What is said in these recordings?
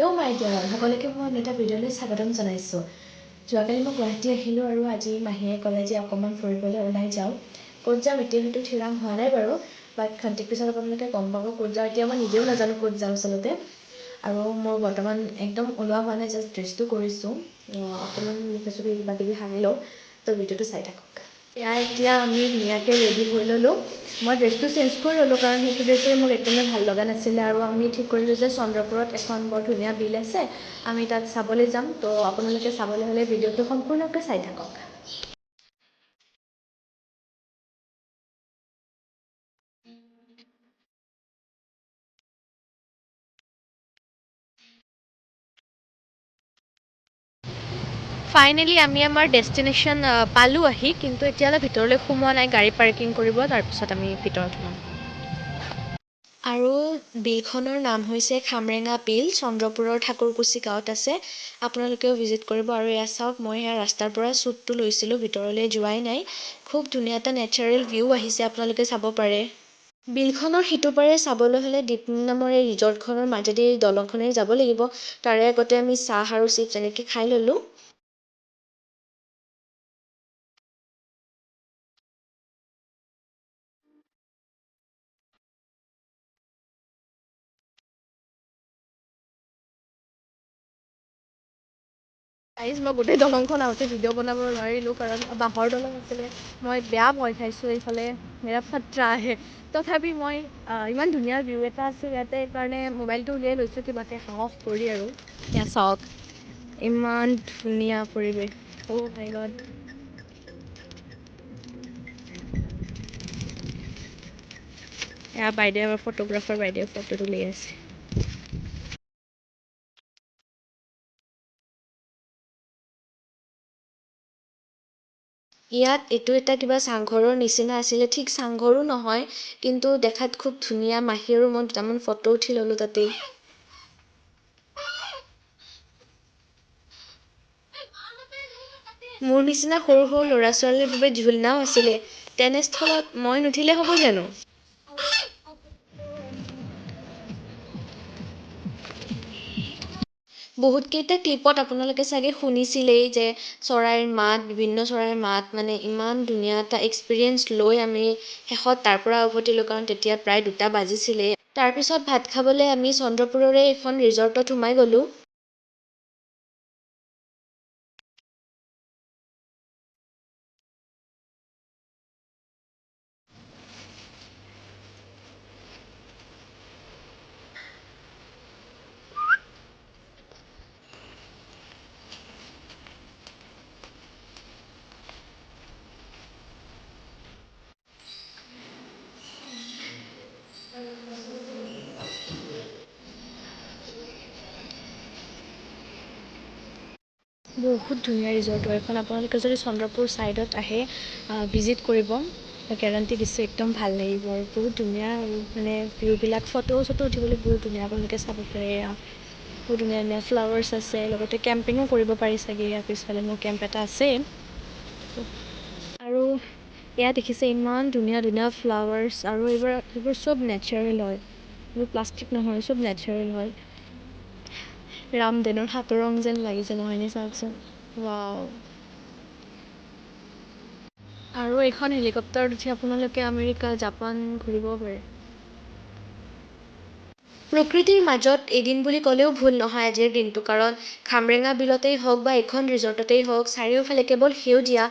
Hello' মাই dear, সকলোকে মই এটা ভিডিঅ'লৈ স্বাগতম জনাইছোঁ। যোৱাকালি মই গুৱাহাটী আহিলোঁ আৰু আজি মাহীয়ে ক'লে যে অকণমান ফুৰিবলৈ ওলাই যাওঁ। ক'ত যাওঁ এতিয়া সেইটো ঠিৰাং হোৱা নাই বাৰু, বাট খন্তেক পিছত আপোনালোকে গম পাব ক'ত যাওঁ। এতিয়া মই নিজেও নাজানো ক'ত যাওঁ আচলতে, আৰু মোৰ বৰ্তমান একদম ওলোৱা হোৱা নাই, জাষ্ট ড্ৰেছটো কৰিছোঁ। অকণমান মুখে চুখে কিবা কিবি সানি লওঁ, তো ভিডিঅ'টো চাই থাকক। এতিয়া আমি ধুনীয়াকৈ ৰেডি হৈ ল'লোঁ। মই ড্ৰেছটো চেঞ্জ কৰি ল'লোঁ কাৰণ সেইটো ড্ৰেছটোৱে মোক একদমেই ভাল লগা নাছিলে, আৰু আমি ঠিক কৰিলোঁ যে চন্দ্ৰপুৰত এখন বৰ ধুনীয়া বিল আছে, আমি তাত চাবলৈ যাম। তো আপোনালোকে চাবলৈ হ'লে ভিডিঅ'টো সম্পূৰ্ণকৈ চাই থাকক। ফাইনেলি আমি আমাৰ ডেষ্টিনেশ্যন পালোঁ আহি, কিন্তু এতিয়ালৈ ভিতৰলৈ সোমোৱা নাই, গাড়ী পাৰ্কিং কৰিব, তাৰপিছত আমি ভিতৰত সোমাম। আৰু বিলখনৰ নাম হৈছে খামৰেঙা বিল, চন্দ্ৰপুৰৰ ঠাকুৰকুছি গাঁৱত আছে। আপোনালোকেও ভিজিট কৰিব। আৰু এয়া চাওক, মই এয়া ৰাস্তাৰ পৰা শ্বুটটো লৈছিলোঁ, ভিতৰলৈ যোৱাই নাই। খুব ধুনীয়া এটা নেচাৰেল ভিউ আহিছে, আপোনালোকে চাব পাৰে। বিলখনৰ সিটো পাৰে চাবলৈ হ'লে দ্বীপ নামৰ এই ৰিজৰ্টখনৰ মাজেদি দলংখনেৰে যাব লাগিব। তাৰে আগতে আমি চাহ আৰু চিপছ এনেকৈ খাই ল'লোঁ। মই গোটেই দলংখন আহোঁতে ভিডিঅ' বনাব নোৱাৰিলোঁ কাৰণ বাঁহৰ দলং আছিলে। মই বেয়া ভয় খাইছোঁ, এইফালে মেৰা খটৰা আহে। তথাপি মই ইমান ধুনীয়া ভিউ এটা আছে ইয়াতে, সেইকাৰণে মোবাইলটো উলিয়াই লৈছোঁ কিবাকৈ সাহস কৰি। আৰু এয়া চাওক, ইমান ধুনীয়া পৰিৱেশ। অ' মাই গড। এয়া বাইদেউ, ফটোগ্ৰাফাৰ বাইদেউ ফটো তুলি আছে। ইয়াত এইটো এটা কিবা চাংঘৰৰ নিচিনা আছিলে, ঠিক চাংঘৰো নহয়, কিন্তু দেখাত খুব ধুনীয়া। মাহী আৰু মই দুটামান ফটো উঠি ল'লোঁ তাতেই। মোৰ নিচিনা সৰু সৰু ল'ৰা ছোৱালীৰ বাবে ঝুলনাও আছিলে, তেনেস্থলত মই নুঠিলে হ'ব জানো? বহুতকেইটা ক্লিপত আপোনালোকে চাগে শুনিছিলেই যে চৰাইৰ মাত, বিভিন্ন চৰাইৰ মাত, মানে ইমান ধুনীয়া এটা এক্সপিৰিয়েঞ্চ লৈ আমি শেষত তাৰ পৰা উভতিলোঁ, কাৰণ তেতিয়া প্ৰায় 2টা বাজিছিলেই। তাৰপিছত ভাত খাবলৈ আমি চন্দ্ৰপুৰৰে এখন ৰিজৰ্টত সোমাই গ'লোঁ। বহুত ধুনীয়া ৰিজৰ্ট হয় এইখন। আপোনালোকে যদি চন্দ্ৰপুৰ ছাইডত আহে, ভিজিট কৰিব। গেৰাণ্টি দিছোঁ, একদম ভাল লাগিব। আৰু বহুত ধুনীয়া, মানে ভিউবিলাক, ফটো উঠিবলৈ বহুত ধুনীয়া, আপোনালোকে চাব পাৰে। বহুত ধুনীয়া ধুনীয়া ফ্লাৱাৰ্ছ আছে, লগতে কেম্পিঙো কৰিব পাৰি চাগে। ইয়াৰ পিছফালে মোৰ কেম্প এটা আছেই। আৰু এয়া দেখিছে, ইমান ধুনীয়া ধুনীয়া ফ্লাৱাৰ্ছ, আৰু এইবোৰ চব নেচাৰেল হয়, এইবোৰ প্লাষ্টিক নহয়, চব নেচাৰেল হয়। ৰামধেনুৰ হাতৰ ৰং যেন লাগিছে নহয়নে, চাওকচোন। ৱাও। আৰু এইখন হেলিকপ্টাৰত উঠি আপোনালোকে আমেৰিকা, জাপান ঘূৰিব পাৰে। প্ৰকৃতিৰ মাজত এদিন বুলি ক'লেও ভুল নহয় আজিৰ দিনটো, কাৰণ খামৰেঙা বিলতেই হওক বা এইখন ৰিজৰ্টতেই হওক, চাৰিওফালে কেৱল সেউজীয়া।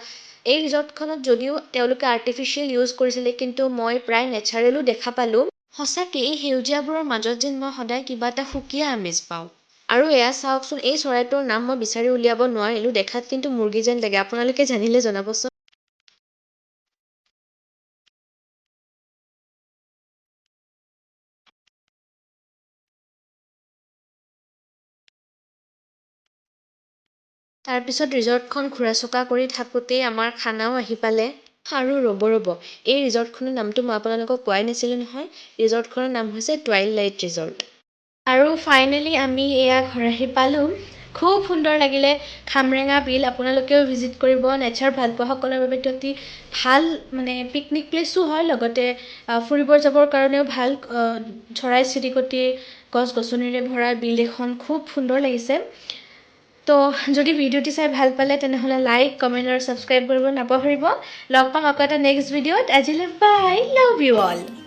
এই ৰিজৰ্টখনত যদিও তেওঁলোকে আৰ্টিফিচিয়েল ইউজ কৰিছিলে, কিন্তু মই প্ৰায় নেচাৰেলো দেখা পালোঁ। সঁচাকৈ এই সেউজীয়াবোৰৰ মাজত যেন মই সদায় কিবা এটা সুকীয়া আমেজ পাওঁ। আৰু এয়া চাওকচোন, এই চৰাইটোৰ নাম মই বিচাৰি উলিয়াব নোৱাৰিলোঁ, দেখাত কিন্তু মুৰ্গী যেন লাগে। আপোনালোকে জানিলে জনাবচোন। তাৰপিছত ৰিজৰ্টখন ঘূৰা-চকা কৰি থাকোঁতেই আমাৰ খানাও আহি পালে। আৰু ৰ'ব, এই ৰিজৰ্টখনৰ নামটো মই আপোনালোকক কোৱাই নাছিলোঁ নহয়। ৰিজৰ্টখনৰ নাম হৈছে টুৱাইলাইট ৰিজৰ্ট। আৰু ফাইনেলি আমি এয়া ঘৰ আহি পালোঁ। খুব সুন্দৰ লাগিলে খামৰেঙা বিল আপোনালোকেও ভিজিট কৰিব নেচাৰ ভাল পোৱাসকলৰ বাবে অতি ভাল মানে পিকনিক প্লেচো হয় লগতে ফুৰিব যাবৰ কাৰণেও ভাল চৰাই চিৰিকটি গছ গছনিৰে ভৰা বিল এখন খুব সুন্দৰ লাগিছে তো যদি ভিডিঅ'টি চাই ভাল পালে তেনেহ'লে লাইক কমেণ্ট আৰু ছাবস্ক্ৰাইব কৰিব নাপাহৰিব লগ পাম আকৌ এটা নেক্সট ভিডিঅ'ত আজিলৈ বাই লাভ ইউ অল